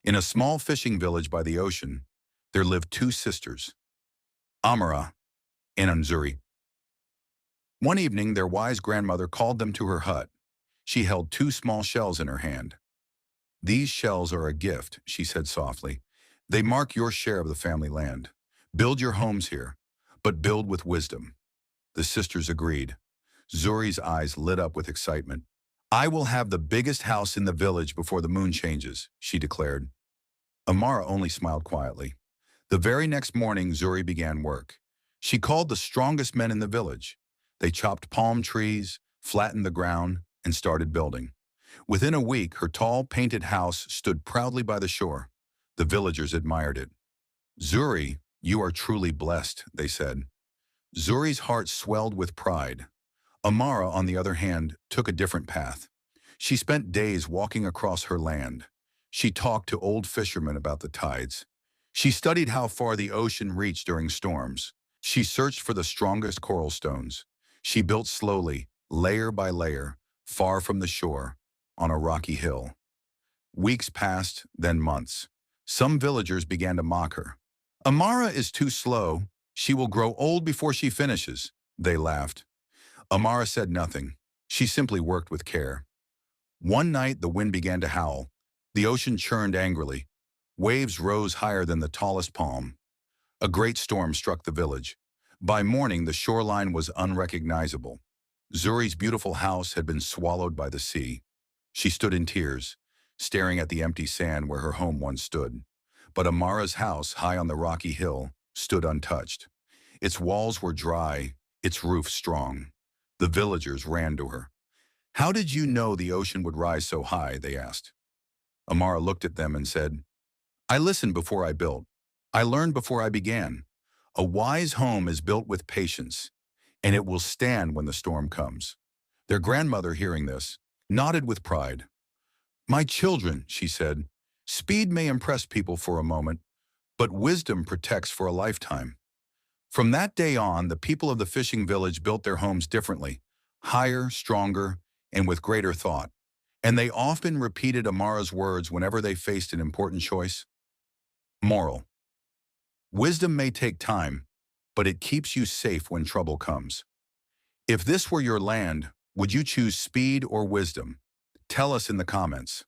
In a small fishing village by the ocean, there lived two sisters, Amara and Anzuri. One evening, their wise grandmother called them to her hut. She held two small shells in her hand. "These shells are a gift," she said softly. "They mark your share of the family land. Build your homes here, but build with wisdom." The sisters agreed. Zuri's eyes lit up with excitement. "I will have the biggest house in the village before the moon changes," she declared. Amara only smiled quietly. The very next morning, Zuri began work. She called the strongest men in the village. They chopped palm trees, flattened the ground, and started building. Within a week, her tall, painted house stood proudly by the shore. The villagers admired it. "Zuri, you are truly blessed," they said. Zuri's heart swelled with pride. Amara, on the other hand, took a different path. She spent days walking across her land. She talked to old fishermen about the tides. She studied how far the ocean reached during storms. She searched for the strongest coral stones. She built slowly, layer by layer, far from the shore, on a rocky hill. Weeks passed, then months. Some villagers began to mock her. "Amara is too slow. She will grow old before she finishes," they laughed. Amara said nothing. She simply worked with care. One night, the wind began to howl. The ocean churned angrily. Waves rose higher than the tallest palm. A great storm struck the village. By morning, the shoreline was unrecognizable. Zuri's beautiful house had been swallowed by the sea. She stood in tears, staring at the empty sand where her home once stood. But Amara's house, high on the rocky hill, stood untouched. Its walls were dry, its roof strong. The villagers ran to her. "How did you know the ocean would rise so high?" they asked. Amara looked at them and said, "I listened before I built. I learned before I began. A wise home is built with patience, and it will stand when the storm comes." Their grandmother, hearing this, nodded with pride. "My children," she said, "speed may impress people for a moment, but wisdom protects for a lifetime." From that day on, the people of the fishing village built their homes differently, higher, stronger, and with greater thought. And they often repeated Amara's words whenever they faced an important choice. Moral: wisdom may take time, but it keeps you safe when trouble comes. If this were your land, would you choose speed or wisdom? Tell us in the comments.